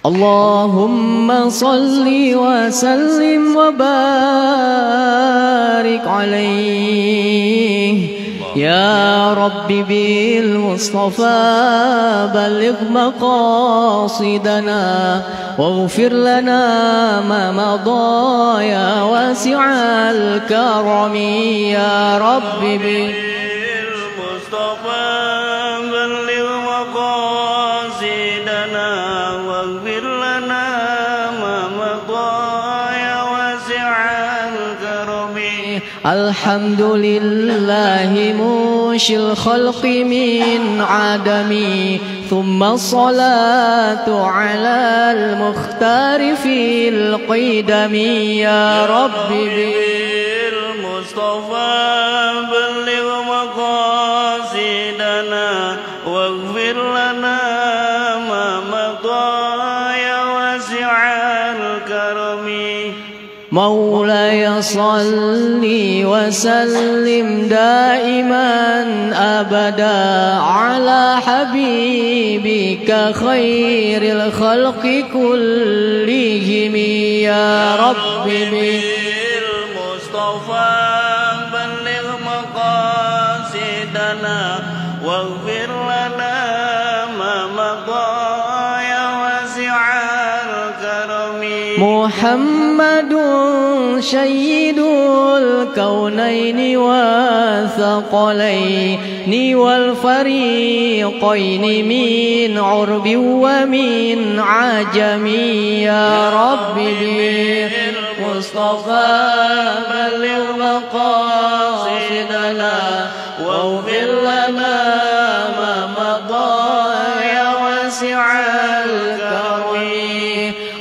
اللهم صل وسلم وبارك عليه يا رب بالمصطفى بلغ مقاصدنا واغفر لنا ما مضى يا واسع الكرم يا رب بالمصطفى بلغ مقاصدنا واغفر لنا ما مضى يا واسع الكرم الحمد لله منشئ الخلق من عدم ثم الصلاة على المختار في القدم يا رب بالمصطفى بلغ مقاصدنا واغفر لنا ما مضى يا واسع الكرم مولاي صل وسلم دائما أبدا على حبيبك خير الخلق كلهم يا رب بالمصطفى بلغ مقاصدنا واغفر لنا ما مضى يا واسع الكرم محمد سيد الكونين والثقلين والفريقين من عرب ومن عجم يا رب بالمصطفى بلغ مقاصدنا واغفر لنا ما مضى يا واسع الكرم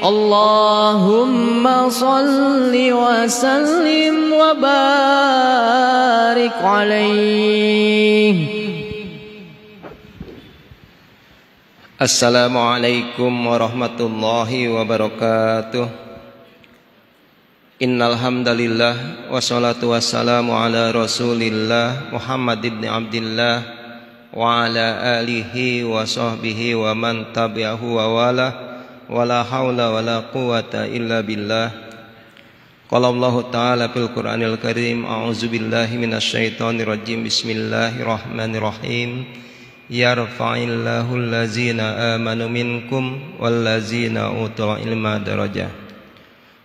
اللهم صل وسلم وبارك عليه. Assalamualaikum warahmatullahi wabarakatuh. Innal hamdalillah wassalatu wassalamu ala Rasulillah Muhammad ibn Abdillah wa ala alihi wa sahbihi wa man tabi'ahu wa wala wala haula wala quwata illa billah. Qala Allah Ta'ala fil Qur'anil Karim, a'udzu billahi minasyaitonir rajim. Bismillahirrahmanirrahim. Yarfa'illahu allazina amanu minkum wallazina utul ilma darajah.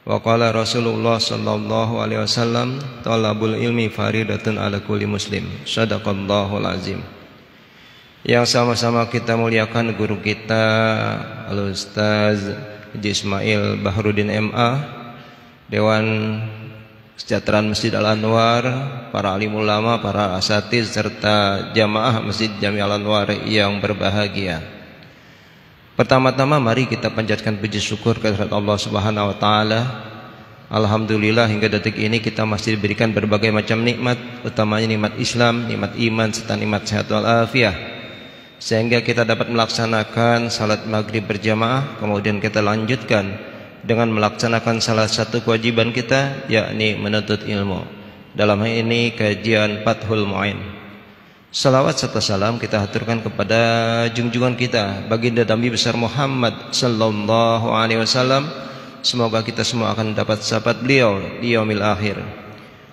Wa qala Rasulullah sallallahu alaihi wasallam, talabul ilmi faridatun ala kulli muslim. Shadaqallahul azim. Yang sama-sama kita muliakan guru kita Al-Ustaz Haji Ismail Bahrudin MA, Dewan Kesejahteraan Masjid Al-Anwar, para alim ulama, para asatiz serta jamaah Masjid Jami Al-Anwar yang berbahagia. Pertama-tama mari kita panjatkan puji syukur kehadirat Allah Subhanahu wa taala. Alhamdulillah hingga detik ini kita masih diberikan berbagai macam nikmat, utamanya nikmat Islam, nikmat iman serta nikmat sehat wal afiah, sehingga kita dapat melaksanakan salat maghrib berjamaah. Kemudian kita lanjutkan dengan melaksanakan salah satu kewajiban kita, yakni menuntut ilmu. Dalam hal ini kajian Fathul Mu'in. Salawat serta salam kita haturkan kepada junjungan kita baginda Nabi besar Muhammad sallallahu alaihi wasallam. Semoga kita semua akan dapat sahabat beliau di yaumil akhir.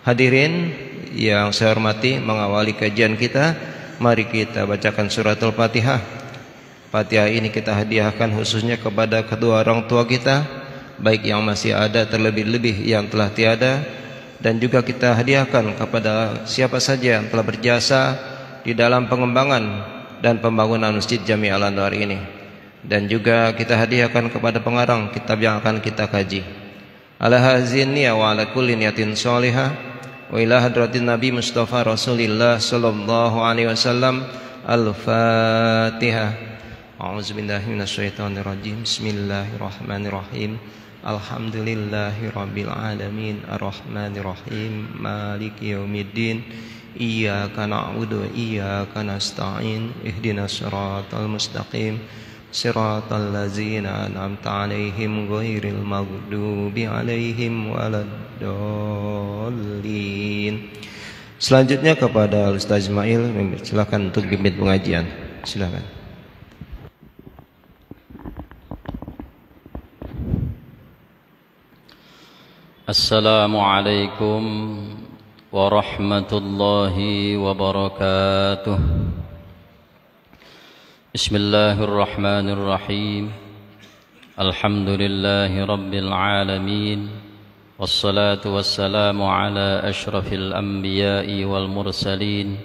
Hadirin yang saya hormati, mengawali kajian kita, mari kita bacakan suratul Fatihah. Fatihah ini kita hadiahkan khususnya kepada kedua orang tua kita, baik yang masih ada terlebih-lebih yang telah tiada, dan juga kita hadiahkan kepada siapa saja yang telah berjasa di dalam pengembangan dan pembangunan Masjid Jami Al-Anwar ini. Dan juga kita hadiahkan kepada pengarang kitab yang akan kita kaji. Ala hazin niyya wa ala kulli niyatin sholihah wa ila hadratin Nabi Mustafa Rasulillah sallallahu alaihi wasallam. Al-Fatihah. A'udzubillahi minasyaitonir rajim. Bismillahirrahmanirrahim. Alhamdulillahi rabbil alamin arrahmanir rahim maliki yaumiddin iyyaka na'budu wa iyyaka nasta'in ihdinas siratal mustaqim siratal ladzina an'amta 'alaihim ghairil maghdubi 'alaihim waladdallin. Selanjutnya kepada Ustaz Ismail, silakan untuk pimpin pengajian. Silakan. Assalamualaikum warahmatullahi wabarakatuh. Bismillahirrahmanirrahim. Alhamdulillahi rabbil alamin. Wassalatu wassalamu ala ashrafil anbiya'i wal mursalin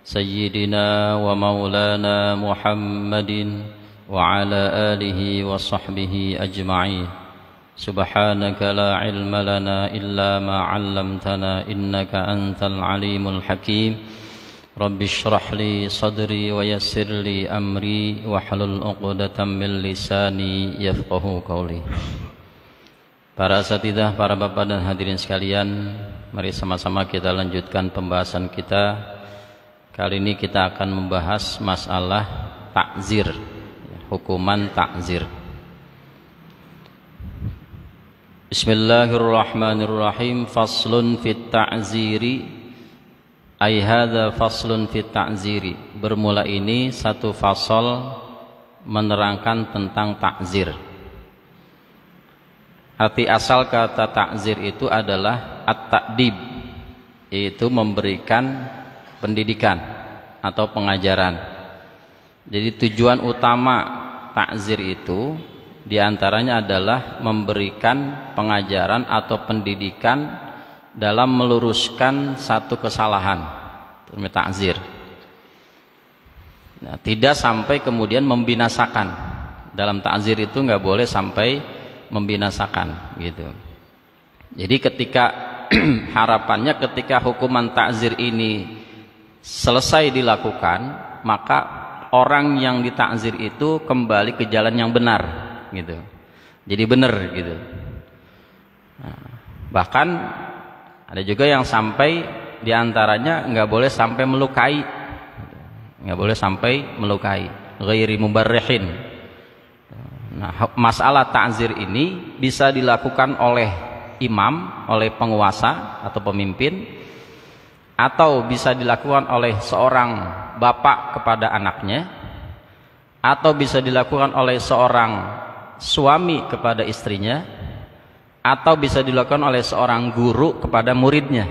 Sayyidina wa maulana Muhammadin wa ala alihi wa sahbihi ajma'in. Subhanaka la ilma lana illa ma 'allamtana innaka antal alimul hakim. Rabbi shrah li sadri wa yassir li amri wahlul 'uqdatam min lisani yafqahu qawli. Para asatidzah, para bapak dan hadirin sekalian, mari sama-sama kita lanjutkan pembahasan kita. Kali ini kita akan membahas masalah takzir, hukuman takzir. Bismillahirrahmanirrahim. Faslun fit ta'ziri, ay hadza faslun fit ta'ziri. Bermula ini satu fasal menerangkan tentang takzir. Arti asal kata takzir itu adalah at-ta'dib, yaitu memberikan pendidikan atau pengajaran. Jadi tujuan utama takzir itu diantaranya adalah memberikan pengajaran atau pendidikan dalam meluruskan satu kesalahan, takzir. Nah, tidak sampai kemudian membinasakan. Dalam takzir itu nggak boleh sampai membinasakan, gitu. Jadi ketika harapannya ketika hukuman takzir ini selesai dilakukan, maka orang yang ditakzir itu kembali ke jalan yang benar, gitu. Jadi benar, gitu. Nah, bahkan ada juga yang sampai diantaranya nggak boleh sampai melukai, nggak boleh sampai melukai, ghairi mubarrihin. Nah, masalah takzir ini bisa dilakukan oleh imam, oleh penguasa atau pemimpin, atau bisa dilakukan oleh seorang bapak kepada anaknya, atau bisa dilakukan oleh seorang suami kepada istrinya, atau bisa dilakukan oleh seorang guru kepada muridnya.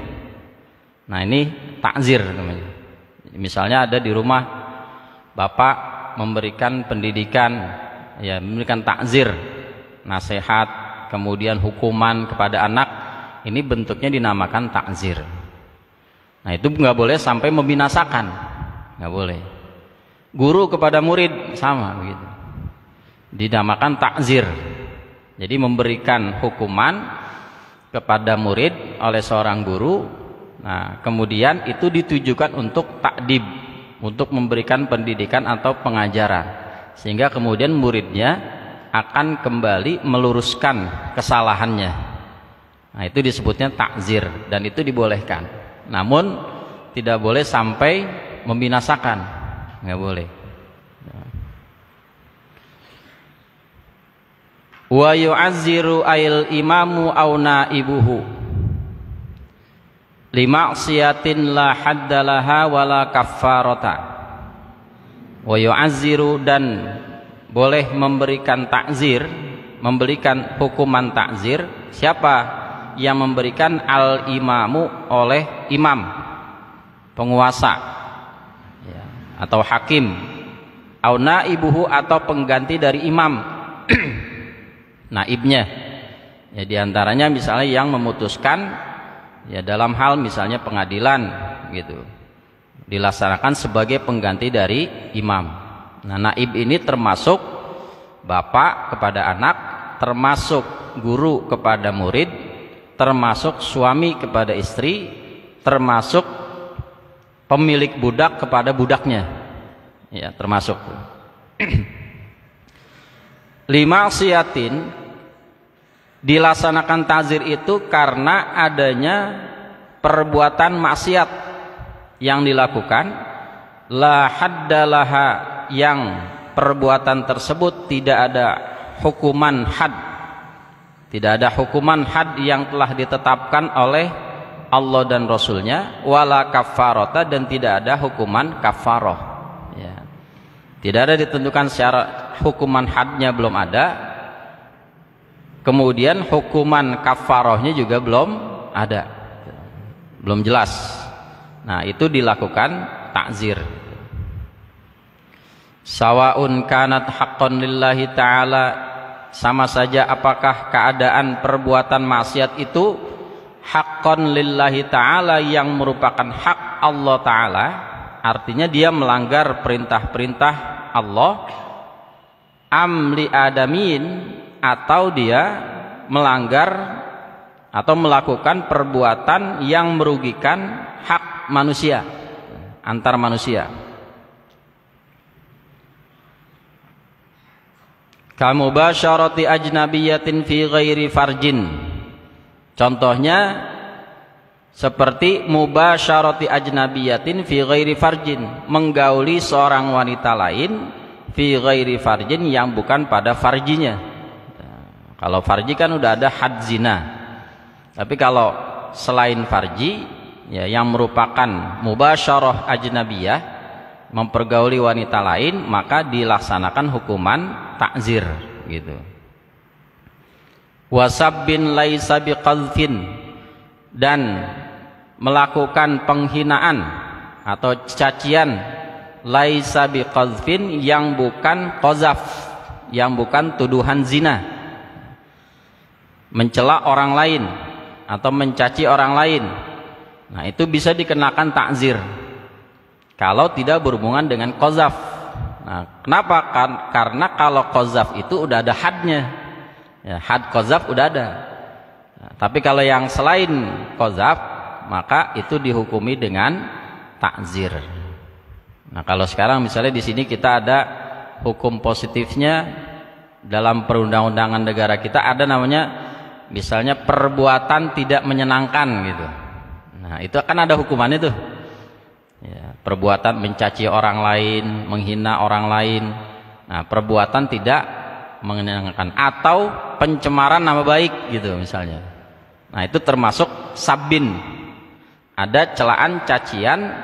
Nah, ini takzir namanya. Misalnya ada di rumah bapak memberikan pendidikan, ya, memberikan takzir, nasihat, kemudian hukuman kepada anak, ini bentuknya dinamakan takzir. Nah, itu nggak boleh sampai membinasakan, nggak boleh. Guru kepada murid sama begitu, dinamakan takzir. Jadi memberikan hukuman kepada murid oleh seorang guru. Nah, kemudian itu ditujukan untuk takdib, untuk memberikan pendidikan atau pengajaran, sehingga kemudian muridnya akan kembali meluruskan kesalahannya. Nah, itu disebutnya takzir dan itu dibolehkan. Namun tidak boleh sampai membinasakan, nggak boleh. Wa yu'azziru ayil imamu aw naibuhu lima'siyatin la haddalaha wala kaffarata. Wa yu'azziru, dan boleh memberikan takzir, memberikan hukuman takzir. Siapa yang memberikan? Al imamu, oleh imam, penguasa, ya, atau hakim, au naibuhu, atau pengganti dari imam, naibnya, ya, diantaranya misalnya yang memutuskan, ya, dalam hal misalnya pengadilan, gitu, dilaksanakan sebagai pengganti dari imam. Nah, naib ini termasuk bapak kepada anak, termasuk guru kepada murid, termasuk suami kepada istri, termasuk pemilik budak kepada budaknya, ya, termasuk. Lima siatin, dilaksanakan takzir itu karena adanya perbuatan maksiat yang dilakukan, la haddalaha, yang perbuatan tersebut tidak ada hukuman had, tidak ada hukuman had yang telah ditetapkan oleh Allah dan Rasulnya, wala kafarota, dan tidak ada hukuman kafaroh, ya. Tidak ada ditentukan secara hukuman hadnya, belum ada. kemudian hukuman kafarohnya juga belum ada, belum jelas. Nah, itu dilakukan takzir. Sawaun kanat haqqan lillahi ta'ala, sama saja apakah keadaan perbuatan maksiat itu haqqan lillahi ta'ala, yang merupakan hak Allah ta'ala, artinya dia melanggar perintah-perintah Allah, amli adamin, atau dia melanggar atau melakukan perbuatan yang merugikan hak manusia, antar manusia. Kamubasyarati ajnabiyatin fi ghairi farjin, contohnya seperti mubasyarati ajnabiyatin fi ghairi farjin, menggauli seorang wanita lain fi ghairi farjin, yang bukan pada farjinya. Kalau farji kan udah ada had zina, tapi kalau selain farji, ya, yang merupakan mubasyarah ajnabiyah, mempergauli wanita lain, maka dilaksanakan hukuman takzir gitu. Wasabbin laisa biqadfin, dan melakukan penghinaan atau cacian laisa biqadfin, yang bukan qazaf, yang bukan tuduhan zina, mencela orang lain atau mencaci orang lain. Nah, itu bisa dikenakan takzir kalau tidak berhubungan dengan qazaf. Nah, kenapa? Karena kalau qazaf itu udah ada hadnya, ya, had qazaf udah ada. Nah, tapi kalau yang selain qazaf, maka itu dihukumi dengan takzir. Nah, kalau sekarang misalnya di sini kita ada hukum positifnya dalam perundang-undangan negara kita, ada namanya misalnya perbuatan tidak menyenangkan gitu. Nah, itu akan ada hukumannya tuh. Ya, perbuatan mencaci orang lain, menghina orang lain. Nah, perbuatan tidak menyenangkan atau pencemaran nama baik gitu misalnya. Nah, itu termasuk sabbin. Ada celaan, cacian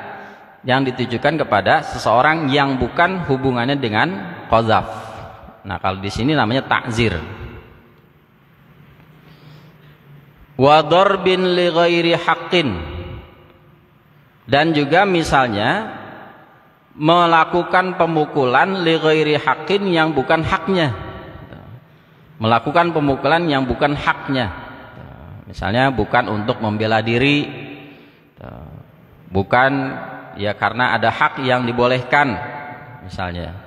yang ditujukan kepada seseorang yang bukan hubungannya dengan qazaf. Nah, kalau di sini namanya takzir. Wa darbin li ghairi haqqin, dan juga misalnya melakukan pemukulan li ghairi haqqin, yang bukan haknya. Melakukan pemukulan yang bukan haknya. Misalnya bukan untuk membela diri, bukan ya karena ada hak yang dibolehkan misalnya.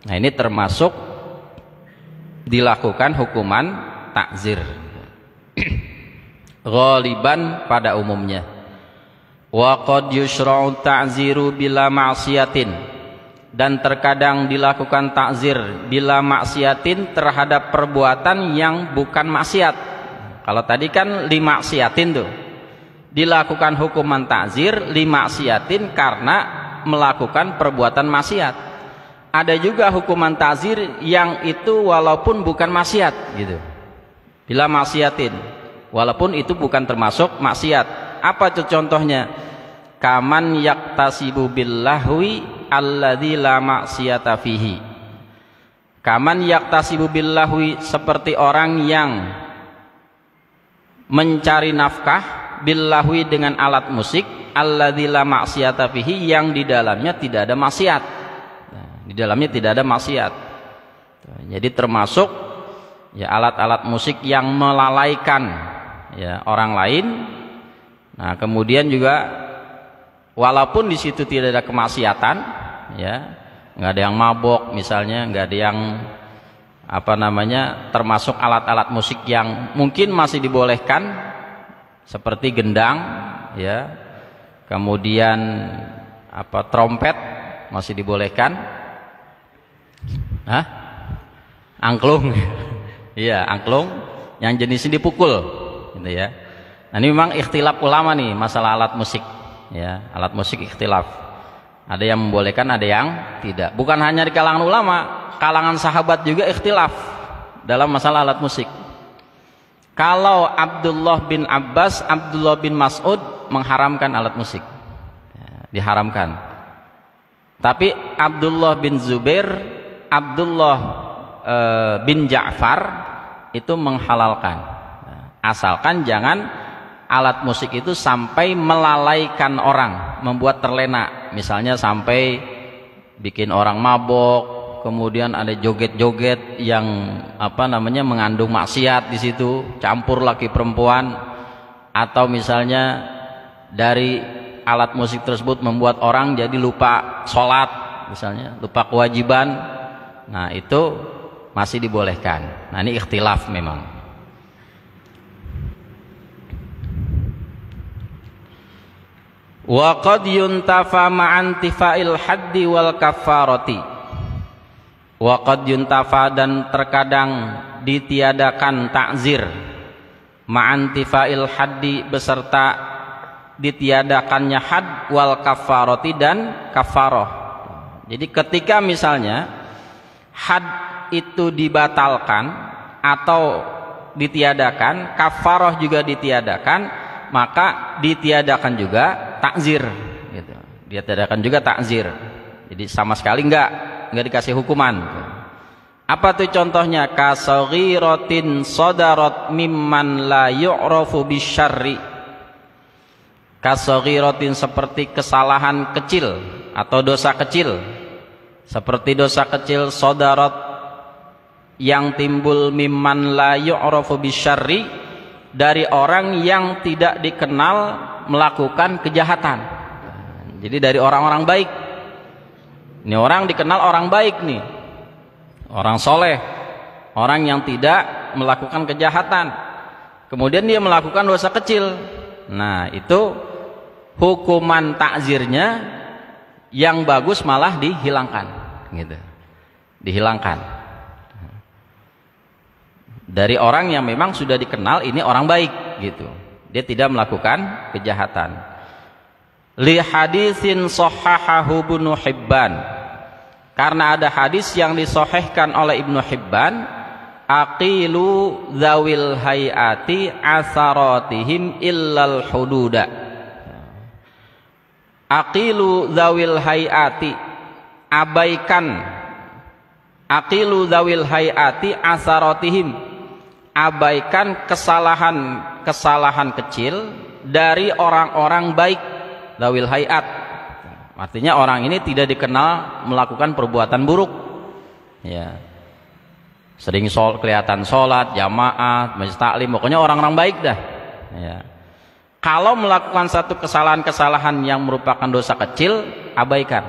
Nah, ini termasuk dilakukan hukuman takzir. Ghaliban, pada umumnya. Wa qad yushra'u ta'ziru bila ma'siyatin, dan terkadang dilakukan takzir bila maksiatin, terhadap perbuatan yang bukan maksiat. Kalau tadi kan li maksiatin tuh, dilakukan hukuman takzir li maksiatin karena melakukan perbuatan maksiat. Ada juga hukuman takzir yang itu walaupun bukan maksiat gitu, bila maksiatin, walaupun itu bukan termasuk maksiat. Apa itu contohnya? Kaman yaktasibu billahwi alladzi la maksiyata fihi. Kaman yaktasibu billahwi, seperti orang yang mencari nafkah billahwi, dengan alat musik, alladzi la maksiyata fihi, yang di dalamnya tidak ada maksiat. Nah, di dalamnya tidak ada maksiat. Jadi termasuk ya alat-alat musik yang melalaikan ya orang lain. Nah, kemudian juga walaupun di situ tidak ada kemaksiatan, ya nggak ada yang mabok misalnya, nggak ada yang termasuk alat-alat musik yang mungkin masih dibolehkan seperti gendang, ya, kemudian trompet masih dibolehkan, angklung, iya angklung yang jenisnya dipukul, gitu ya. Nah, ini memang ikhtilaf ulama nih masalah alat musik, ya, alat musik ikhtilaf. Ada yang membolehkan, ada yang tidak. Bukan hanya di kalangan ulama, kalangan sahabat juga ikhtilaf dalam masalah alat musik. Kalau Abdullah bin Abbas, Abdullah bin Mas'ud mengharamkan alat musik, ya, diharamkan. Tapi Abdullah bin Zubair, Abdullah bin Ja'far itu menghalalkan. Asalkan jangan alat musik itu sampai melalaikan orang, membuat terlena. Misalnya sampai bikin orang mabok, kemudian ada joget-joget yang mengandung maksiat di situ, campur laki perempuan, atau misalnya dari alat musik tersebut membuat orang jadi lupa sholat, misalnya lupa kewajiban. Nah, itu masih dibolehkan. Nah, ini ikhtilaf memang. Wa qad yuntafa ma'antifa'il haddi wal kafarati. Wa qad yuntafa, dan terkadang ditiadakan takzir, ma'antifa'il haddi, beserta ditiadakannya had, wal kafarati, dan kafaroh. Jadi ketika misalnya had itu dibatalkan atau ditiadakan, kafaroh juga ditiadakan, maka ditiadakan juga takzir, gitu. Ditiadakan juga takzir. Jadi sama sekali enggak dikasih hukuman. Apa tuh contohnya? Kasaghiratin sadarat mimman la yu'rafu bisyarri. Kasaghiratin, seperti kesalahan kecil atau dosa kecil. Seperti dosa kecil sadarat, yang timbul mimman la yu'rafu bisyarri, dari orang yang tidak dikenal melakukan kejahatan. Jadi dari orang-orang baik. Ini orang dikenal orang baik nih, orang soleh, orang yang tidak melakukan kejahatan, kemudian dia melakukan dosa kecil. Nah, itu hukuman takzirnya yang bagus malah dihilangkan, gitu. Dihilangkan dari orang yang memang sudah dikenal ini orang baik, gitu. Dia tidak melakukan kejahatan. Li hadisin sahahahu Ibnu Hibban, karena ada hadis yang disahihkan oleh Ibnu Hibban, aqilu zawil hayati asaratihim illal hududa. Aqilu zawil hayati, abaikan, aqilu zawil hayati asaratihim, abaikan kesalahan kecil dari orang-orang baik. Zawil hayat, artinya orang ini tidak dikenal melakukan perbuatan buruk, ya, sering kelihatan sholat jamaah, majelis taklim, pokoknya orang-orang baik dah, ya. Kalau melakukan satu kesalahan-kesalahan yang merupakan dosa kecil, abaikan,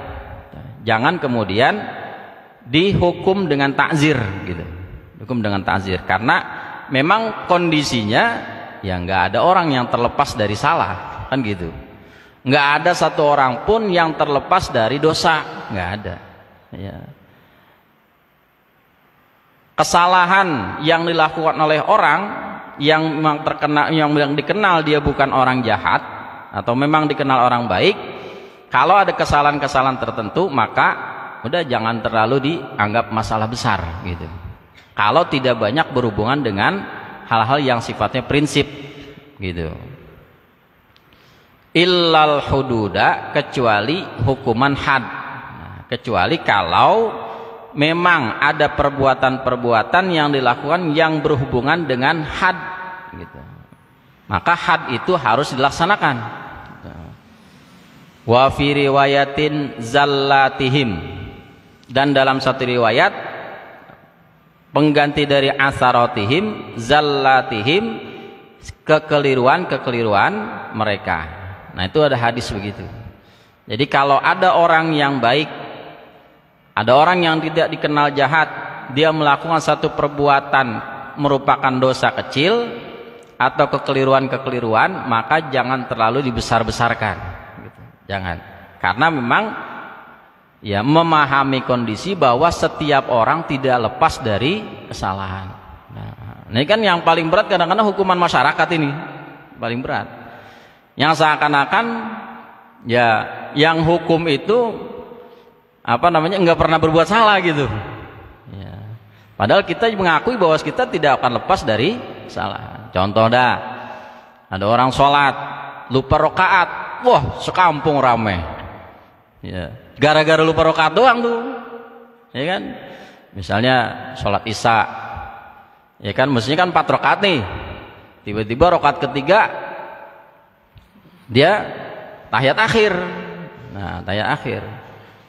jangan kemudian dihukum dengan takzir, gitu. Hukum dengan takzir, karena memang kondisinya ya nggak ada orang yang terlepas dari salah, kan gitu. Nggak ada satu orang pun yang terlepas dari dosa, nggak ada, ya. Kesalahan yang dilakukan oleh orang yang memang terkenal, yang dikenal dia bukan orang jahat atau memang dikenal orang baik, kalau ada kesalahan-kesalahan tertentu, maka udah jangan terlalu dianggap masalah besar, gitu. Kalau tidak banyak berhubungan dengan hal-hal yang sifatnya prinsip, gitu. Illal hududa, kecuali hukuman had. Nah, kecuali kalau memang ada perbuatan-perbuatan yang dilakukan yang berhubungan dengan had, gitu. Maka had itu harus dilaksanakan. Wa fi riwayatin zallatihim, dan dalam satu riwayat pengganti dari asaratihim, zallatihim, kekeliruan mereka. Nah, itu ada hadis begitu. Jadi kalau ada orang yang baik, ada orang yang tidak dikenal jahat, dia melakukan satu perbuatan merupakan dosa kecil atau kekeliruan-kekeliruan, maka jangan terlalu dibesar-besarkan, gitu. Jangan, karena memang ya memahami kondisi bahwa setiap orang tidak lepas dari kesalahan. Nah, ini kan yang paling berat kadang-kadang hukuman masyarakat ini paling berat. Yang seakan-akan ya yang hukum itu nggak pernah berbuat salah, gitu. Ya. Padahal kita mengakui bahwa kita tidak akan lepas dari kesalahan. Contoh dah, ada orang sholat lupa rakaat, wah sekampung rame. Ya. Gara-gara lupa rakaat doang tuh, ya kan? Misalnya sholat isya, Ya kan, mestinya kan 4 rakaat nih. Tiba-tiba rakaat ketiga dia tahiyat akhir. Nah, tahiyat akhir.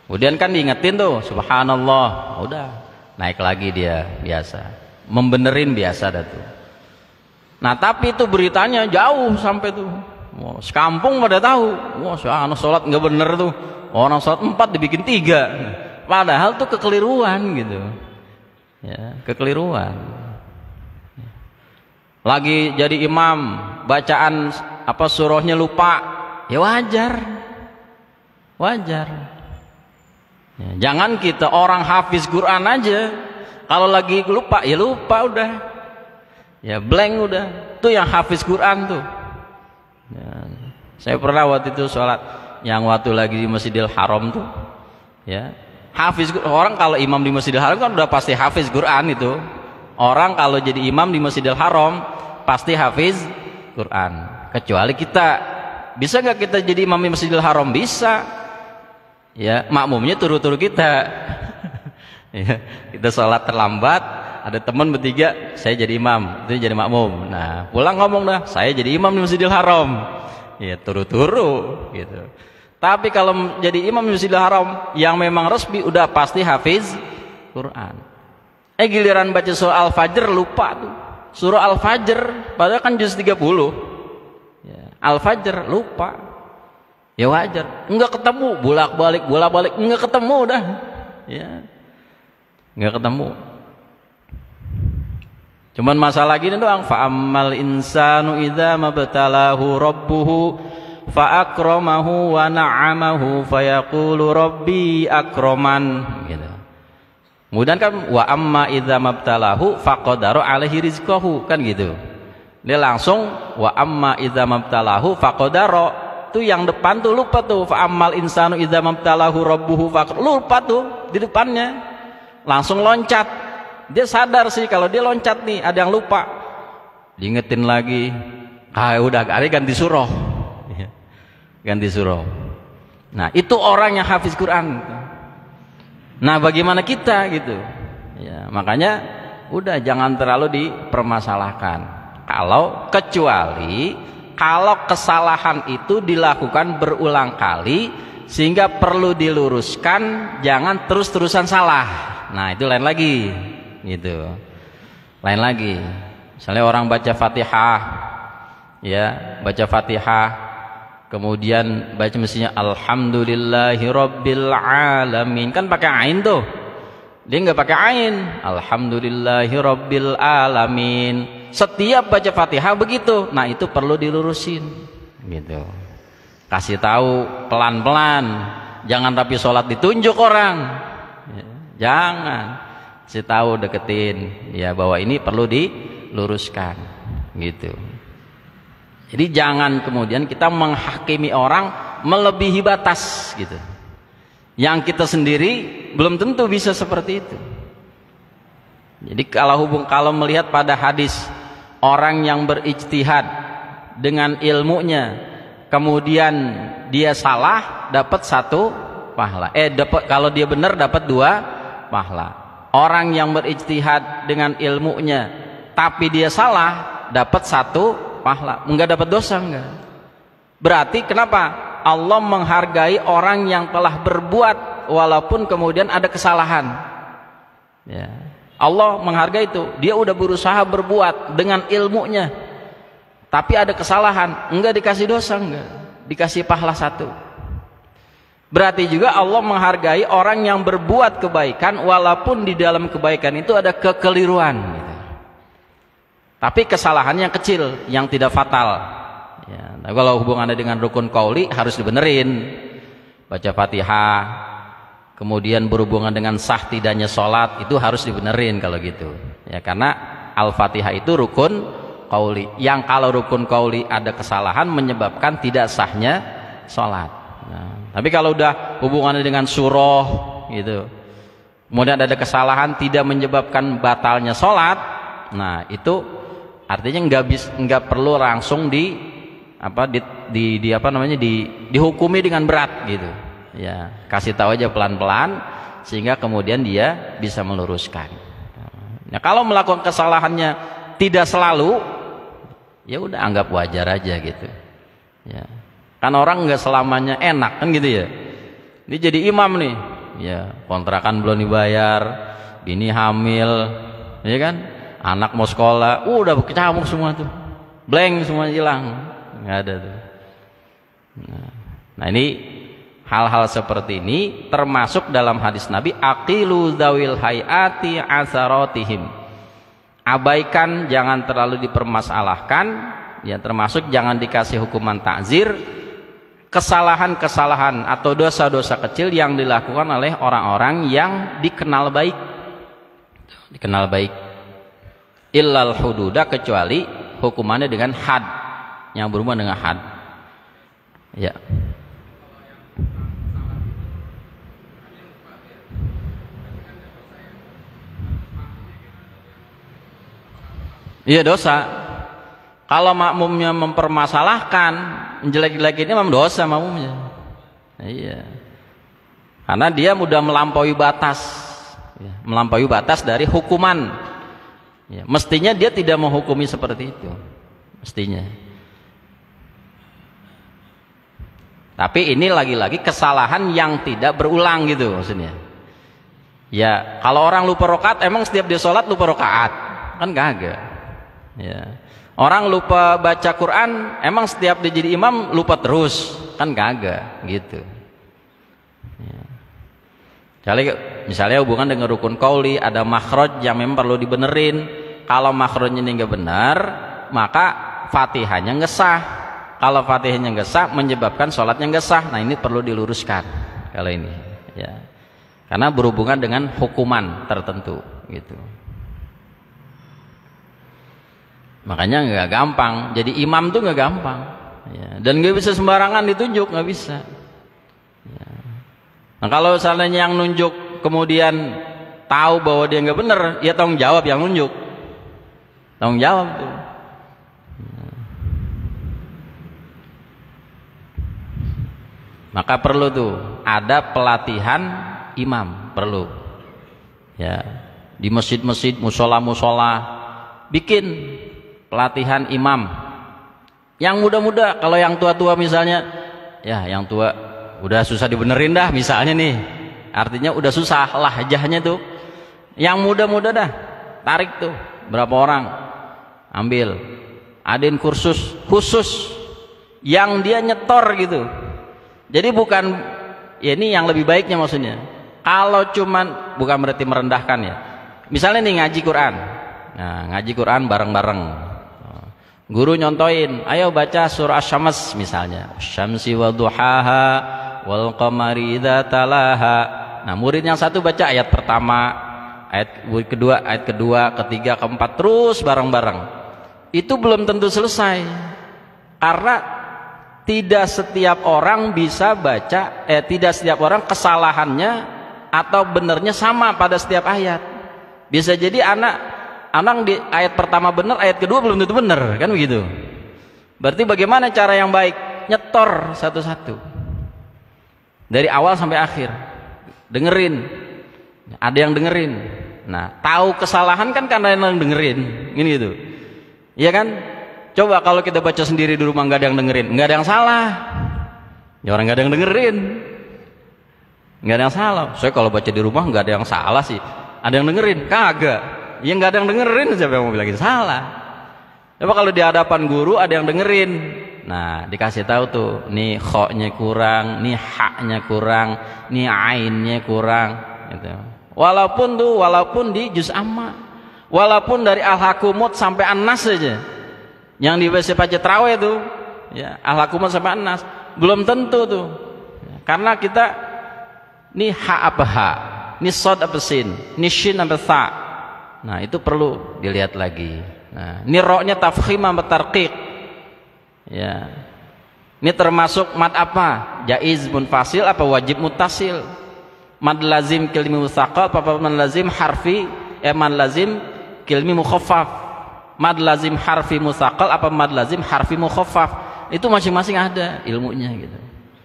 Kemudian kan diingetin tuh, subhanallah. Udah, naik lagi dia biasa. Membenerin biasa dah tuh. Nah, tapi itu beritanya jauh sampai tuh. Wah, sekampung pada tahu. Wah, anak sholat nggak bener tuh. Orang sholat 4 dibikin 3. Padahal tuh kekeliruan gitu. Ya, kekeliruan. Lagi jadi imam, bacaan surahnya lupa, ya wajar. Ya, jangan kita orang hafiz Quran aja, kalau lagi lupa ya lupa udah, ya blank udah. Tuh yang hafiz Quran tuh. Ya, saya pernah waktu itu sholat, yang waktu lagi di Masjidil Haram tuh, ya hafiz. Orang kalau imam di Masjidil Haram kan udah pasti hafiz Quran itu. Orang kalau jadi imam di Masjidil Haram pasti hafiz Quran. Kecuali kita, bisa nggak kita jadi imam di Masjidil Haram? Bisa. Ya, makmumnya turu-turu kita. Ya, kita sholat terlambat, ada teman bertiga, saya jadi imam, itu jadi makmum. Nah, pulang ngomong dah, saya jadi imam di Masjidil Haram. Ya, turu-turu gitu. Tapi kalau jadi imam di Masjidil Haram yang memang resmi, udah pasti hafiz Quran. Giliran baca surah Al-Fajr lupa tuh. Surah Al-Fajr padahal kan juz 30. Ya, Al-Fajr lupa. Ya wajar. Enggak ketemu, bolak-balik enggak ketemu dah. Ya. Enggak ketemu. Cuman masalah gini doang, fa ammal insanu idza mabtalahu rabbuhu fa akramahu wa na'amahu fayaqulu rabbi akraman gitu. Kemudian kan wa amma idza mabtalahu faqadara alaihi rizqahu, kan gitu. Dia langsung wa amma idza mabtalahu faqadara, tuh yang depan tuh lupa tuh, fa ammal insanu idza mabtalahu rabbuhu lupa tuh di depannya. Langsung loncat. Dia sadar sih kalau dia loncat nih, ada yang lupa. Diingetin lagi. Udah ganti surah. Ganti surah. Nah, itu orang yang hafiz Quran. Nah, bagaimana kita gitu? Ya, makanya udah jangan terlalu dipermasalahkan. Kecuali kalau kesalahan itu dilakukan berulang kali sehingga perlu diluruskan, jangan terus-terusan salah. Nah, itu lain lagi. Gitu. Lain lagi. Misalnya orang baca Fatihah, ya, baca Fatihah, kemudian baca mestinya alhamdulillahirabbil alamin, kan pakai ain tuh. Dia nggak pakai ain, alhamdulillahirabbil alamin. Setiap baca Fatihah begitu. Nah, itu perlu dilurusin gitu. Kasih tahu pelan-pelan, jangan tapi sholat ditunjuk orang ya, jangan. Kasih tahu, deketin ya bahwa ini perlu diluruskan gitu. Jadi jangan kemudian kita menghakimi orang melebihi batas gitu. Yang kita sendiri belum tentu bisa seperti itu. Jadi kalau melihat pada hadis orang yang berijtihad dengan ilmunya, kemudian dia salah dapat 1 pahala. Kalau dia benar dapat 2 pahala. Orang yang berijtihad dengan ilmunya tapi dia salah dapat 1 pahala, enggak dapat dosa, enggak. Berarti kenapa Allah menghargai orang yang telah berbuat walaupun kemudian ada kesalahan ya. Allah menghargai itu. Dia udah berusaha berbuat dengan ilmunya tapi ada kesalahan, enggak dikasih dosa, enggak dikasih pahala 1. Berarti juga Allah menghargai orang yang berbuat kebaikan walaupun di dalam kebaikan itu ada kekeliruan gitu. Tapi kesalahannya kecil, yang tidak fatal ya. Nah, kalau hubungannya dengan rukun qauli harus dibenerin. Baca Fatihah, kemudian berhubungan dengan sah tidaknya sholat, itu harus dibenerin kalau gitu ya. Karena Al-Fatihah itu rukun qauli, yang kalau rukun qauli ada kesalahan menyebabkan tidak sahnya sholat. Nah, tapi kalau udah hubungannya dengan surah gitu, kemudian ada kesalahan tidak menyebabkan batalnya sholat, nah itu artinya nggak perlu langsung dihukumi dengan berat gitu ya. Kasih tahu aja pelan-pelan sehingga kemudian dia bisa meluruskan. Nah, kalau melakukan kesalahannya tidak selalu, ya udah anggap wajar aja gitu. Ya. Kan orang nggak selamanya enak kan gitu ya. Dia jadi imam nih, ya kontrakan belum dibayar, bini hamil, ya kan, anak mau sekolah, udah kecamuk semua tuh, blank semua hilang, nggak ada tuh. Nah ini hal-hal seperti ini termasuk dalam hadis Nabi, aqilu dzawil hayati asaratihim. Abaikan, jangan terlalu dipermasalahkan, ya termasuk jangan dikasih hukuman ta'zir kesalahan-kesalahan atau dosa-dosa kecil yang dilakukan oleh orang-orang yang dikenal baik. Dikenal baik. Illal hududa, kecuali hukumannya dengan had, yang berhubungan dengan had. Ya. Iya dosa. Kalau makmumnya mempermasalahkan, menjelek-jelekin imam, dosa makmumnya. Iya. Karena dia mudah melampaui batas, ya, melampaui batas dari hukuman. Ya, mestinya dia tidak menghukumi seperti itu, mestinya. Tapi ini lagi-lagi kesalahan yang tidak berulang gitu maksudnya. Ya, kalau orang lupa rakaat, emang setiap dia sholat lupa rakaat? Kan kagak. Ya. Orang lupa baca Quran, emang setiap dia jadi imam lupa terus? Kan kagak gitu. Ya. Misalnya hubungan dengan rukun qauli, ada makhraj yang memang perlu dibenerin. Kalau makhrajnya ini nggak benar, maka fatihahnya nggak sah. Kalau fatihahnya nggak sah, menyebabkan sholatnya nggak sah. Nah ini perlu diluruskan kalau ini, ya. Karena berhubungan dengan hukuman tertentu, gitu. Makanya nggak gampang. Jadi imam tuh nggak gampang, ya. Dan nggak bisa sembarangan ditunjuk, nggak bisa. Ya. Nah kalau seandainya yang nunjuk kemudian tahu bahwa dia nggak bener, ya tanggung jawab yang nunjuk, tanggung jawab tuh. Ya. Maka perlu tuh ada pelatihan imam, perlu. Ya, di masjid-masjid, musola-musola, bikin pelatihan imam yang muda-muda. Kalau yang tua-tua misalnya, ya yang tua udah susah dibenerin dah misalnya nih, artinya udah susah lahjahnya tuh. Yang muda-muda dah tarik tuh berapa orang, ambil adain kursus khusus yang dia nyetor gitu. Jadi bukan, ya ini yang lebih baiknya maksudnya. Kalau cuman, bukan berarti merendahkan ya, misalnya nih ngaji Quran, nah ngaji Quran bareng-bareng, guru nyontoin, ayo baca surah Asy-Syams misalnya, Syamsi wa duhaha wal qamari idza talaha. Nah murid yang satu baca ayat pertama, ayat kedua, ketiga, keempat, terus bareng-bareng. Itu belum tentu selesai, karena tidak setiap orang bisa baca, tidak setiap orang kesalahannya atau benernya sama pada setiap ayat. Bisa jadi anak di ayat pertama benar, ayat kedua belum tentu benar, kan begitu. Berarti bagaimana cara yang baik? Nyetor satu-satu dari awal sampai akhir, dengerin, ada yang dengerin. Nah tahu kesalahan kan karena yang dengerin, gini gitu, iya kan? Coba kalau kita baca sendiri di rumah nggak ada yang dengerin, nggak ada yang salah, ya orang nggak ada yang dengerin, nggak ada yang salah. Saya kalau baca di rumah nggak ada yang salah sih, ada yang dengerin? Kagak. Ya nggak ada yang dengerin, siapa yang mau bilang itu salah? Coba kalau di hadapan guru ada yang dengerin, nah dikasih tahu tuh, nih kho-nya kurang, nih ha-nya kurang, nih ainnya kurang, gitu. Walaupun di juz amma, walaupun dari al-hakumut sampai an-nas saja, yang dibaca tarawih itu, ya al-hakumut sampai an-nas, belum tentu tuh, karena kita nih ha apa ha, nih sod apa sin, nih shin apa tha. Nah itu perlu dilihat lagi. Nah ini ro-nya tafkhim atau tarqiq, ya ini termasuk mad apa, jaiz munfasil apa wajib muttasil, mad lazim kilmi mutsaqal apa mad lazim harfi, mad lazim kilmi mukhaffaf, mad lazim harfi mutsaqal apa mad lazim harfi mukhaffaf. Itu masing-masing ada ilmunya gitu,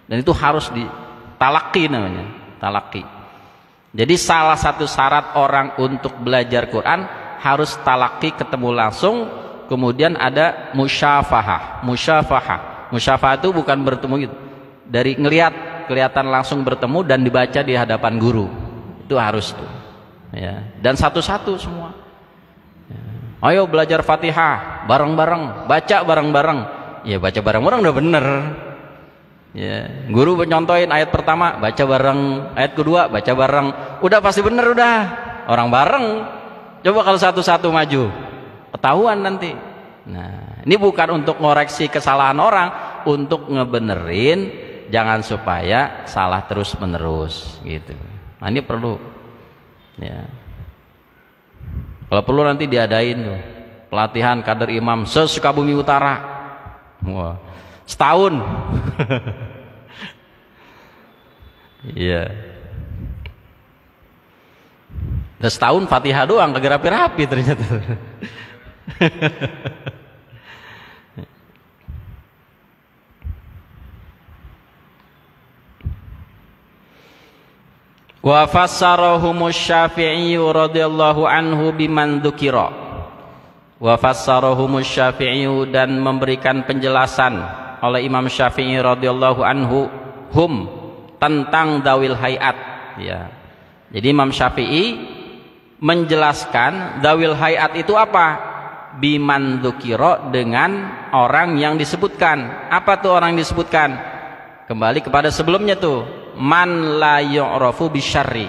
dan itu harus ditalaki, namanya talaki. Jadi salah satu syarat orang untuk belajar Quran harus talaki, ketemu langsung, kemudian ada musyafahah. Musyafahah itu bukan bertemu gitu, dari kelihatan langsung bertemu dan dibaca di hadapan guru, itu harus tuh ya. Dan satu-satu semua ya. Ayo belajar Fatihah bareng-bareng, baca bareng-bareng ya, baca bareng-bareng udah bener ya. Guru nyontohin ayat pertama baca bareng, ayat kedua baca bareng, udah pasti bener, udah orang bareng. Coba kalau satu-satu maju, ketahuan nanti. Nah, ini bukan untuk ngoreksi kesalahan orang, untuk ngebenerin, jangan supaya salah terus menerus gitu. Nah, ini perlu ya. Kalau perlu nanti diadain tuh pelatihan kader imam se-Sukabumi Utara. Wah, setahun. Iya. Udah setahun Fatihah doang, kagak rapi-rapi ternyata. Wa fassarahumus Syafi'i radhiyallahu anhu biman dzukira. Wa fassarahumus Syafi'i, dan memberikan penjelasan oleh Imam Syafi'i radhiyallahu anhu hum, tentang dawil hayat ya. Jadi Imam Syafi'i menjelaskan dawil hayat itu apa? Biman dzukira, dengan orang yang disebutkan. Apa tuh orang yang disebutkan? Kembali kepada sebelumnya tuh, man la yu'rafu bisyarri,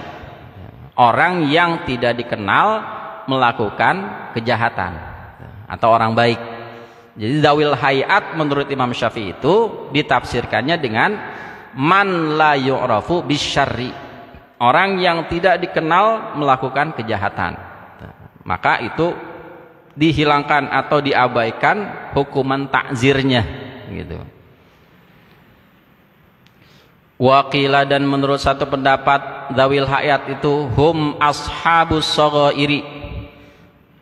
orang yang tidak dikenal melakukan kejahatan atau orang baik. Jadi dawil hayat menurut Imam Syafi'i itu ditafsirkannya dengan man la yu'rafu bisyarri, orang yang tidak dikenal melakukan kejahatan. Maka itu dihilangkan atau diabaikan hukuman takzirnya gitu. Waqila, dan menurut satu pendapat dawil hayat itu hum ashabus shaghairi,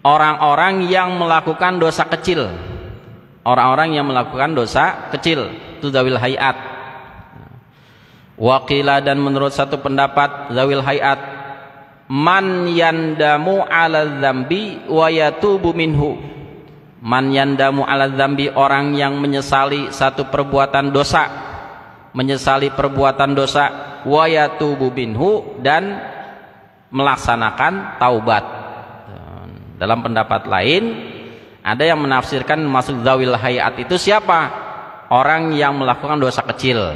orang-orang yang melakukan dosa kecil. Orang-orang yang melakukan dosa kecil itu dawil hayat. Waqila, dan menurut satu pendapat dawil hayat man yandamu ala dzambi wa yatubu minhu. Man yandamu ala dzambi, orang yang menyesali satu perbuatan dosa, menyesali perbuatan dosa, wa yatubu minhu, dan melaksanakan taubat. Dalam pendapat lain ada yang menafsirkan maksud dzawil hayat itu siapa? Orang yang melakukan dosa kecil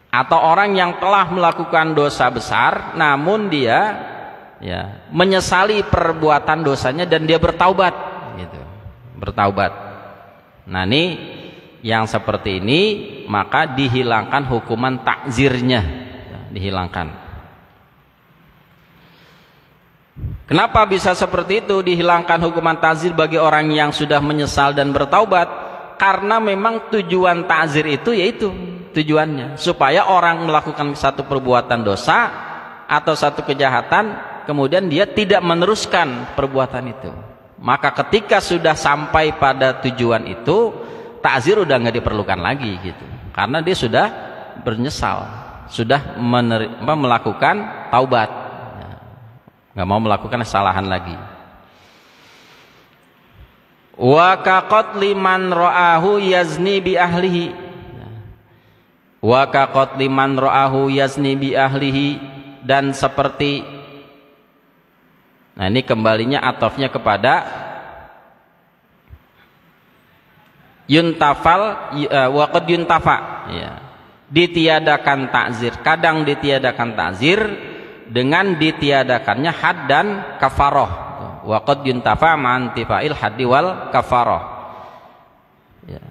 atau orang yang telah melakukan dosa besar namun dia ya menyesali perbuatan dosanya dan dia bertaubat gitu. Bertaubat. Nah, ini yang seperti ini maka dihilangkan hukuman takzirnya, dihilangkan. Kenapa bisa seperti itu, dihilangkan hukuman takzir bagi orang yang sudah menyesal dan bertaubat? Karena memang tujuan takzir itu yaitu tujuannya supaya orang melakukan satu perbuatan dosa atau satu kejahatan kemudian dia tidak meneruskan perbuatan itu. Maka ketika sudah sampai pada tujuan itu, takzir udah nggak diperlukan lagi gitu, karena dia sudah bernyesal, sudah melakukan taubat, nggak mau melakukan kesalahan lagi. Wa kaqatli man ra'ahu yazni bi ahlihi, wa kaqatli man ra'ahu yazni bi ahlihi, dan seperti, nah ini kembalinya atofnya kepada yuntafal wa qad yuntafa ya. Ditiadakan takzir, kadang ditiadakan takzir dengan ditiadakannya had dan kafaroh. Wa qad yuntafa ma'antifail haddi wal kafaroh ya.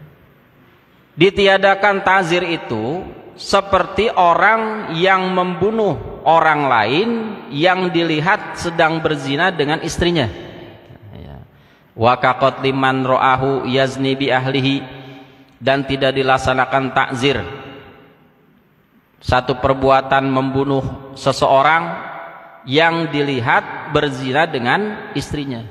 Ditiadakan takzir itu seperti orang yang membunuh orang lain yang dilihat sedang berzina dengan istrinya. Wa kaqatli man ra'ahu yazni bi ahlihi, dan tidak dilaksanakan takzir satu perbuatan membunuh seseorang yang dilihat berzina dengan istrinya.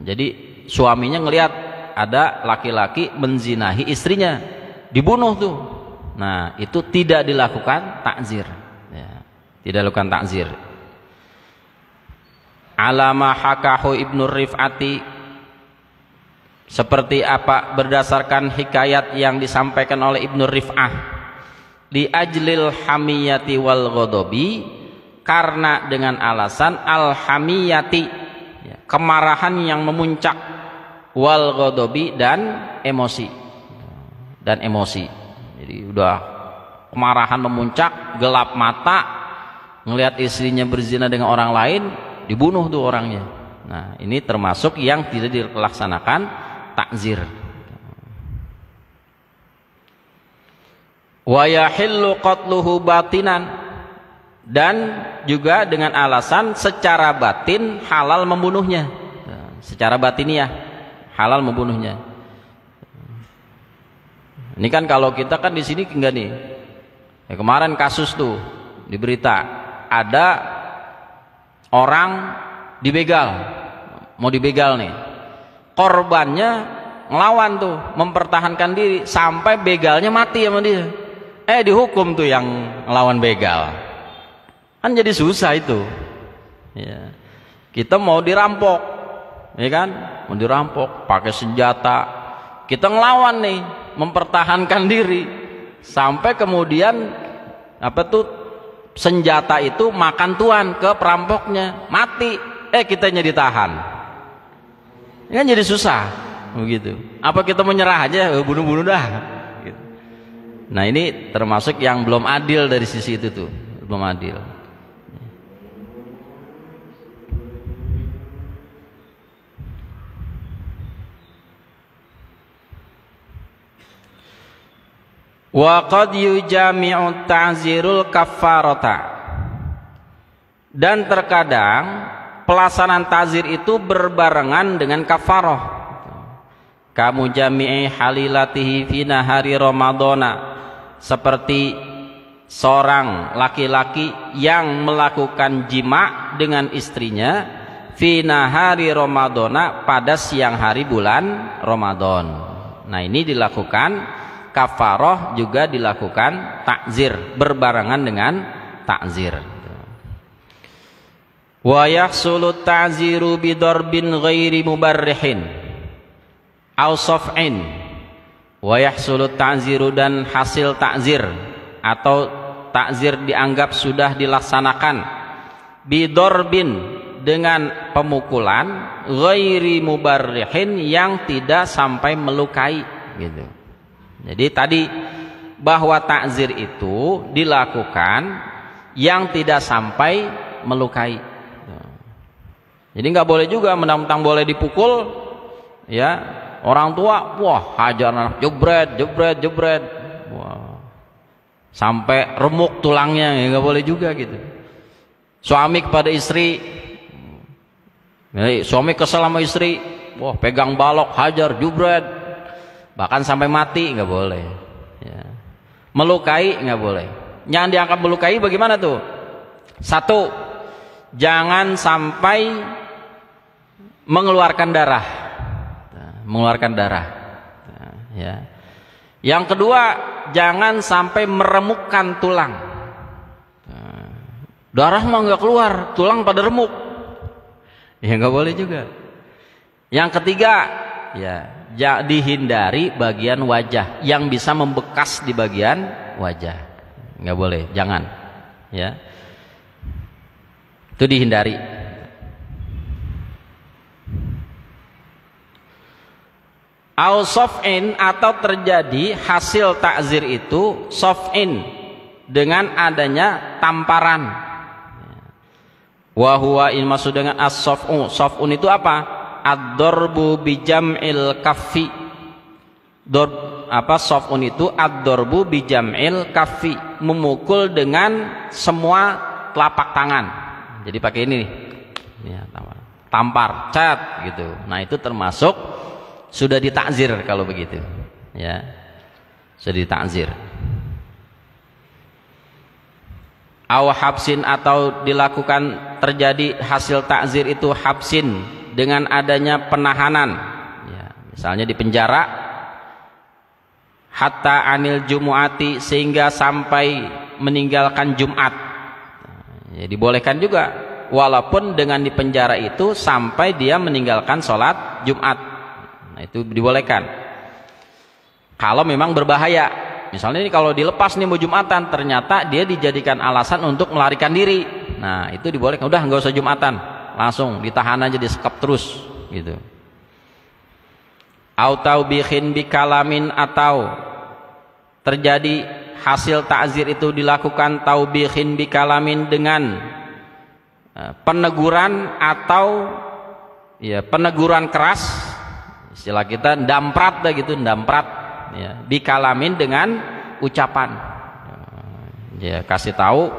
Jadi suaminya ngelihat ada laki-laki menzinahi istrinya, dibunuh tuh. Nah, itu tidak dilakukan takzir ya. Tidak dilakukan takzir. alama hakahu Ibnu Rif'ati, seperti apa berdasarkan hikayat yang disampaikan oleh Ibnu Rif'ah, li ajlil hamiyati wal ghadabi, karena dengan alasan al hamiyati, kemarahan yang memuncak, wal ghadabi, dan emosi. Jadi udah kemarahan memuncak, gelap mata, ngelihat istrinya berzina dengan orang lain, dibunuh tuh orangnya. Nah, ini termasuk yang tidak dilaksanakan takzir. Wa yahillu qatluhu batinan, dan juga dengan alasan secara batin halal membunuhnya. Secara batiniah halal membunuhnya. Ini kan kalau kita kan di sini enggak nih. Ya, kemarin kasus tuh di berita ada orang dibegal, mau dibegal nih. Korbannya ngelawan tuh, mempertahankan diri sampai begalnya mati sama dia. Dihukum tuh yang ngelawan begal. Kan jadi susah itu. Ya. Kita mau dirampok, ya kan? Mau dirampok, pakai senjata. Kita ngelawan nih, mempertahankan diri sampai kemudian senjata itu makan tuan ke perampoknya, mati. Kitanya ditahan. Kan jadi susah begitu. Apa kita menyerah aja, bunuh-bunuh dah gitu. Nah, ini termasuk yang belum adil dari sisi itu tuh, belum adil. Wa qad yujami'u ta'zirul kaffarata, dan terkadang pelaksanaan ta'zir itu berbarengan dengan kafarah. Kamu jami'i halilatihi fi nahari ramadhana, seperti seorang laki-laki yang melakukan jima dengan istrinya fi nahari ramadhana, pada siang hari bulan Ramadan. Nah, ini dilakukan kafarah, juga dilakukan ta'zir, berbarengan dengan ta'zir. Wa yahsulu ta'ziru bidarbin ghairi mubarrihin aw saf'in. Wa yahsulu ta'ziru, dan hasil ta'zir atau ta'zir dianggap sudah dilaksanakan, bidarbin, dengan pemukulan, ghairi mubarrihin, yang tidak sampai melukai gitu. Jadi tadi bahwa ta'zir itu dilakukan yang tidak sampai melukai. Jadi nggak boleh juga mentang-mentang boleh dipukul, ya orang tua, wah hajar anak, jebret, wah, sampai remuk tulangnya, ya nggak boleh juga gitu. Suami kepada istri, suami kesel sama istri, wah pegang balok, hajar, jebret, bahkan sampai mati, nggak boleh. Ya. Melukai nggak boleh. Yang dianggap melukai bagaimana tuh? Satu, jangan sampai mengeluarkan darah, ya. Yang kedua, jangan sampai meremukkan tulang. Darah mah nggak keluar, tulang pada remuk, ya nggak boleh juga. Yang ketiga, ya dihindari bagian wajah yang bisa membekas di bagian wajah, nggak boleh, jangan, ya. Itu dihindari. Au sof'in, atau terjadi hasil takzir itu sof'in, dengan adanya tamparan. Wa huwa, in maksud dengan as-sof'u, sof'un itu apa? Ad-darbu bijam'il kaffi. Sof'un itu ad-darbu bijam'il kaffi, memukul dengan semua telapak tangan. Jadi pakai ini nih, ya, tampar, cat gitu. Nah, itu termasuk sudah ditakzir kalau begitu, ya, sudah ditakzir. Aw habsin, atau dilakukan terjadi hasil takzir itu habsin, dengan adanya penahanan, ya, misalnya di penjara, hatta anil jumu'ati, sehingga sampai meninggalkan Jumat. Ya, dibolehkan juga walaupun dengan di penjara itu sampai dia meninggalkan sholat Jumat. Nah, itu dibolehkan kalau memang berbahaya. Misalnya ini kalau dilepas nih mau Jumatan, ternyata dia dijadikan alasan untuk melarikan diri, nah itu dibolehkan. Udah nggak usah Jumatan, langsung ditahan aja, disekap terus gitu. Au taubikhin bikalamin, atau terjadi hasil ta'zir itu dilakukan taubikhin bikalamin dengan peneguran atau ya peneguran keras, istilah kita damprat dah gitu, damprat ya, bikalamin dengan ucapan ya, kasih tahu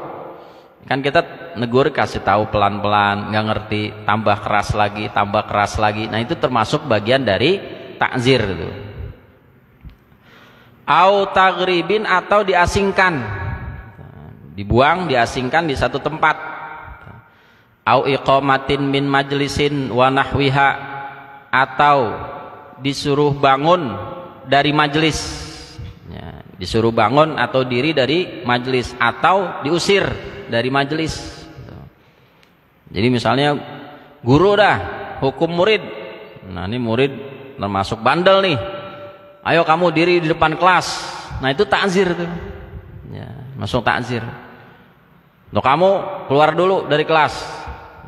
kan, kita negur kasih tahu pelan-pelan, nggak ngerti, tambah keras lagi, tambah keras lagi. Nah itu termasuk bagian dari takzir itu. Au taghribin, atau diasingkan, dibuang, diasingkan di satu tempat. Au iqamatin min majlisin wa nahwiha, atau disuruh bangun dari majelis ya, disuruh bangun atau diri dari majelis, atau diusir dari majelis. Jadi misalnya guru dah hukum murid, nah ini murid termasuk bandel nih, ayo kamu diri di depan kelas, nah itu takzir tuh ya, masuk takzir. Loh, kamu keluar dulu dari kelas,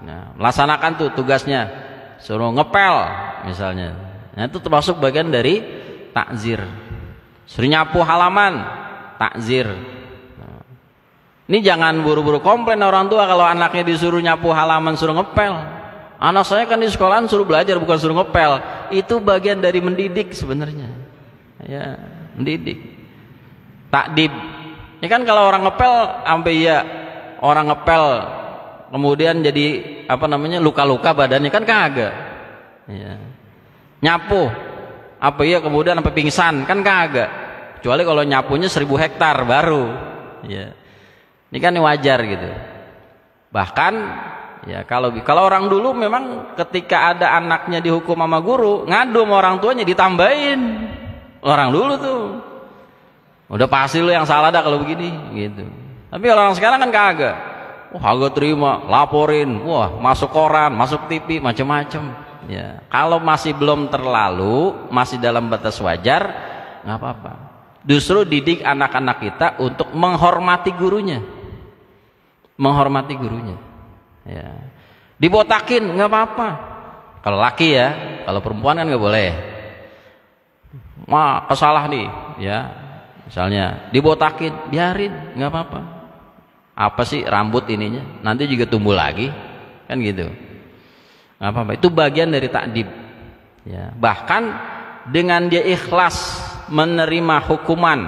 nah, laksanakan tuh tugasnya, suruh ngepel misalnya, nah itu termasuk bagian dari takzir. Suruh nyapu halaman, takzir. Ini jangan buru-buru komplain orang tua kalau anaknya disuruh nyapu halaman, suruh ngepel. Anak saya kan di sekolahan suruh belajar, bukan suruh ngepel. Itu bagian dari mendidik sebenarnya ya, mendidik, takdib. Ini kan kalau orang ngepel sampai ya orang ngepel kemudian jadi apa namanya luka-luka badannya, kan kagak ya. Nyapu apa ya kemudian sampai pingsan, kan kagak, kecuali kalau nyapunya 1000 hektar baru ya. Ini kan wajar gitu. Bahkan ya kalau orang dulu memang ketika ada anaknya dihukum sama guru, ngadu sama orang tuanya, ditambahin. Orang dulu tuh udah pasti lu yang salah dah kalau begini gitu. Tapi kalau orang sekarang kan kagak. Wah, kagak terima, laporin, wah masuk koran, masuk TV, macam-macam ya. Kalau masih belum terlalu, masih dalam batas wajar, nggak apa-apa. Justru didik anak-anak kita untuk menghormati gurunya, menghormati gurunya ya. Dibotakin nggak apa-apa kalau laki ya, kalau perempuan kan nggak boleh. Wah, kesalah nih ya, misalnya dibotakin, biarin, nggak apa-apa. Apa sih rambut ininya, nanti juga tumbuh lagi kan gitu, nggak apa-apa. Itu bagian dari takdib ya. Bahkan dengan dia ikhlas menerima hukuman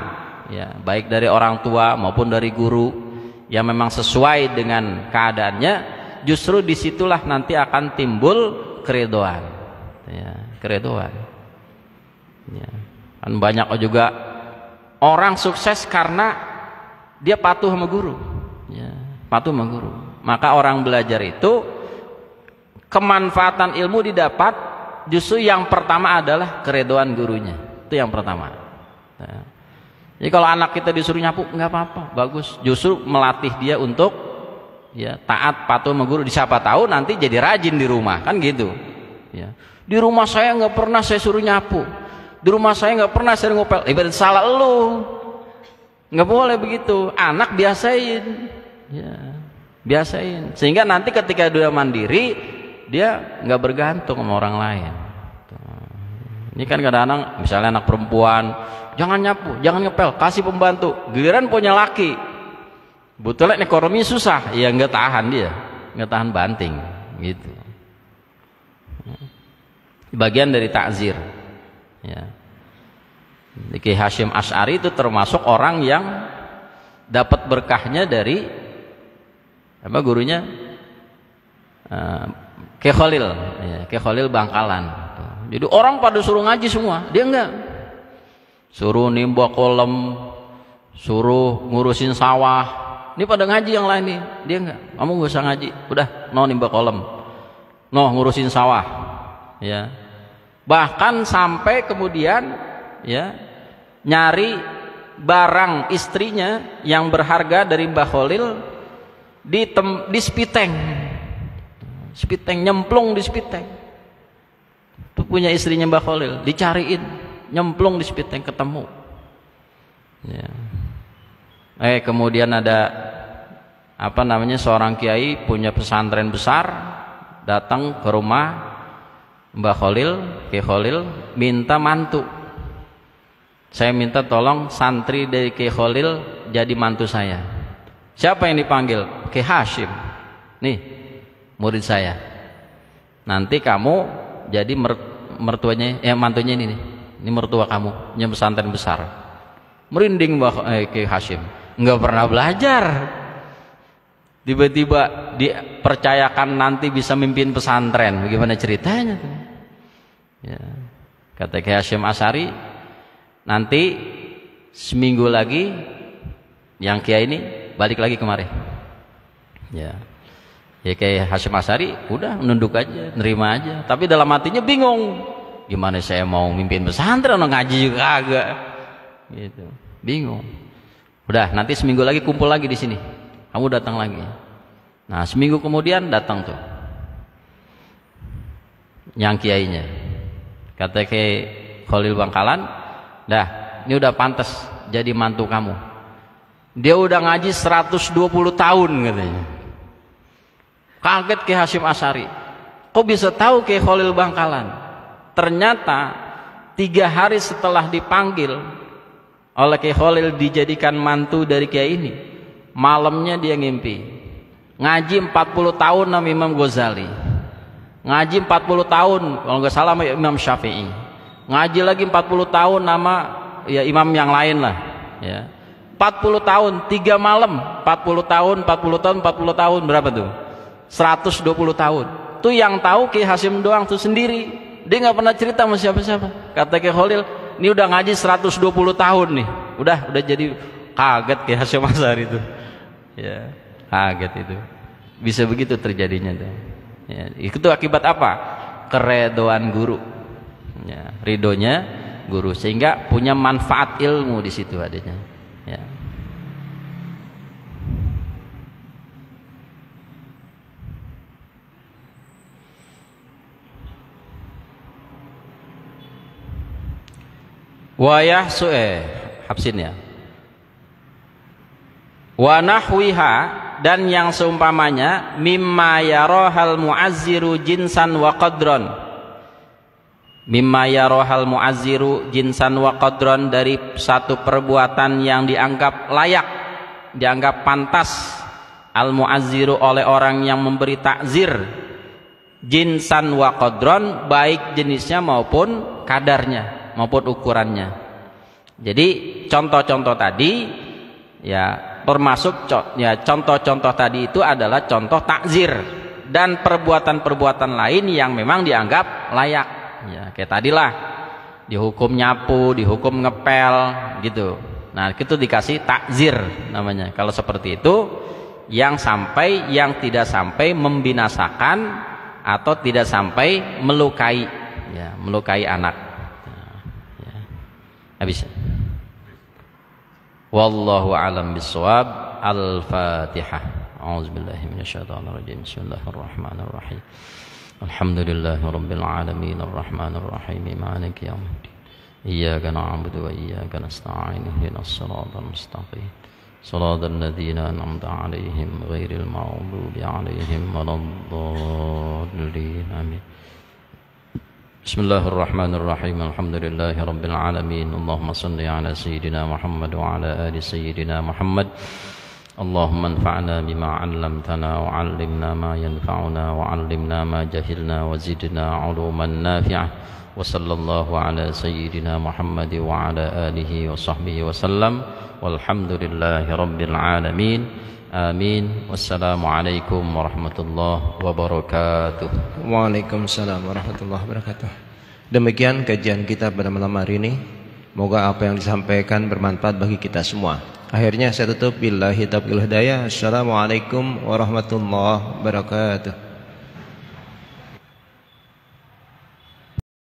ya, baik dari orang tua maupun dari guru yang memang sesuai dengan keadaannya, justru disitulah nanti akan timbul keridhaan ya, keridhaan ya. Kan banyak juga orang sukses karena dia patuh sama guru ya, patuh sama guru. Maka orang belajar itu kemanfaatan ilmu didapat justru yang pertama adalah keridhaan gurunya, itu yang pertama ya. Jadi kalau anak kita disuruh nyapu nggak apa-apa, bagus, justru melatih dia untuk ya taat patuh sama guru. Siapa tahu nanti jadi rajin di rumah kan gitu ya. Di rumah saya nggak pernah saya suruh nyapu, di rumah saya nggak pernah saya ngopel. Berarti salah lu, nggak boleh begitu. Anak biasain ya, biasain, sehingga nanti ketika dia mandiri dia nggak bergantung sama orang lain. Ini kan kadang-kadang misalnya anak perempuan, jangan nyapu, jangan ngepel, kasih pembantu. Giliran punya laki, betulnya ekonomi susah, ya nggak tahan dia, nggak tahan banting, gitu. Bagian dari takzir. Ya. Ki Hasyim Asy'ari itu termasuk orang yang dapat berkahnya dari apa gurunya, Ki Khalil, ya, Ki Khalil Bangkalan. Jadi orang pada suruh ngaji semua, dia enggak. Suruh nimba kolam, suruh ngurusin sawah, ini pada ngaji yang lain nih, dia enggak. Kamu enggak usah ngaji, udah no nimba kolam, no ngurusin sawah ya. Bahkan sampai kemudian ya nyari barang istrinya yang berharga dari Mbah Khalil di Spiteng speed tank, nyemplung di speed tank. Itu punya istrinya Mbah Khalil, dicariin, nyemplung di speed tank, ketemu. Ya. Kemudian ada seorang kiai punya pesantren besar, datang ke rumah Mbah Khalil, Kiai Khalil, minta mantu. Saya minta tolong santri dari Kiai Khalil jadi mantu saya. Siapa yang dipanggil? Kiai Hashim. Nih, murid saya. Nanti kamu jadi mertuanya, mantunya ini nih. Ini mertua kamu, punya pesantren besar. Merinding Kiai Hashim. Enggak pernah belajar. Tiba-tiba dipercayakan nanti bisa mimpin pesantren. Bagaimana ceritanya tuh? Ya. Kata Kiai Hasyim Asy'ari, nanti seminggu lagi yang kiai ini balik lagi kemari. Ya. Kiai Hasyim Asy'ari udah nunduk aja, nerima aja. Tapi dalam hatinya bingung. Gimana saya mau mimpin pesantren, ngaji juga agak. Gitu. Bingung. Udah, nanti seminggu lagi kumpul lagi di sini. Kamu datang lagi. Nah, seminggu kemudian datang tuh yang kiainya. Kata Kiai Khalil Bangkalan, dah, ini udah pantas jadi mantu kamu. Dia udah ngaji 120 tahun katanya. Kaget Kiai Hasyim Asy'ari. Kok bisa tahu Kiai Khalil Bangkalan? Ternyata 3 hari setelah dipanggil oleh Kiai Khalil dijadikan mantu dari kiai ini, malamnya dia ngimpi ngaji 40 tahun sama Imam Ghazali, ngaji 40 tahun kalau nggak salah sama Imam Syafi'i, ngaji lagi 40 tahun nama ya imam yang lain lah ya. 40 tahun 3 malam, 40 tahun 40 tahun 40 tahun, berapa tuh? 120 tahun. Tuh yang tahu Kiai Hasyim doang tuh sendiri, dia nggak pernah cerita sama siapa-siapa. Kata Kiai Khalil, ini udah ngaji 120 tahun nih, udah jadi. Kaget Kiai Hasyim Asy'ari itu, ya kaget itu, bisa begitu terjadinya tuh. Ya, itu akibat apa? Keredoan guru, ya, ridhonya guru, sehingga punya manfaat ilmu di situ adanya. Ya. Wayah Habsin ya. Wa nahwiha, dan yang seumpamanya, mimma yarahal mu'azziru jinsan wa qadron. Mimma yarahal mu'azziru jinsan wa qadron, dari satu perbuatan yang dianggap layak, dianggap pantas, al mu'azziru oleh orang yang memberi takzir, jinsan wa qadron, baik jenisnya maupun kadarnya, maupun ukurannya. Jadi contoh-contoh tadi ya, termasuk ya, contoh-contoh tadi itu adalah contoh takzir dan perbuatan-perbuatan lain yang memang dianggap layak ya, kayak tadilah dihukum nyapu, dihukum ngepel gitu. Nah, itu dikasih takzir namanya. Kalau seperti itu yang tidak sampai membinasakan atau tidak sampai melukai ya, melukai anak ya. Habis. Wallahu a'lam bissawab. Al-Fatihah. A'udzubillahi minasyaitonir rajim. Bismillahirrahmanirrahim. Alhamdulillahirabbil alamin arrahmanir rahim maliki yaumiddin. Iyyaka na'budu wa iyyaka nasta'in. Ihdinas siratal mustaqim. Shiratal ladzina an'amta 'alaihim ghairil maghdubi 'alaihim waladdallin. Amin. Bismillahirrahmanirrahim. Alhamdulillahi rabbil alamin. Allahumma shalli ala sayyidina Muhammad wa ala ali sayyidina Muhammad. Allahumma anfa'na bima 'allamtana wa 'allimna ma yanfa'una wa 'allimna ma jahilna wa zidna 'uluman nafi'ah. Wa sallallahu ala sayyidina Muhammad wa ala alihi wa sahbihi wa sallam. Walhamdulillahi rabbil alamin. Amin. Wassalamualaikum warahmatullahi wabarakatuh. Waalaikumsalam warahmatullahi wabarakatuh. Demikian kajian kita pada malam hari ini. Moga apa yang disampaikan bermanfaat bagi kita semua. Akhirnya saya tutup billahi taufiq wal hidayah. Assalamualaikum warahmatullahi wabarakatuh.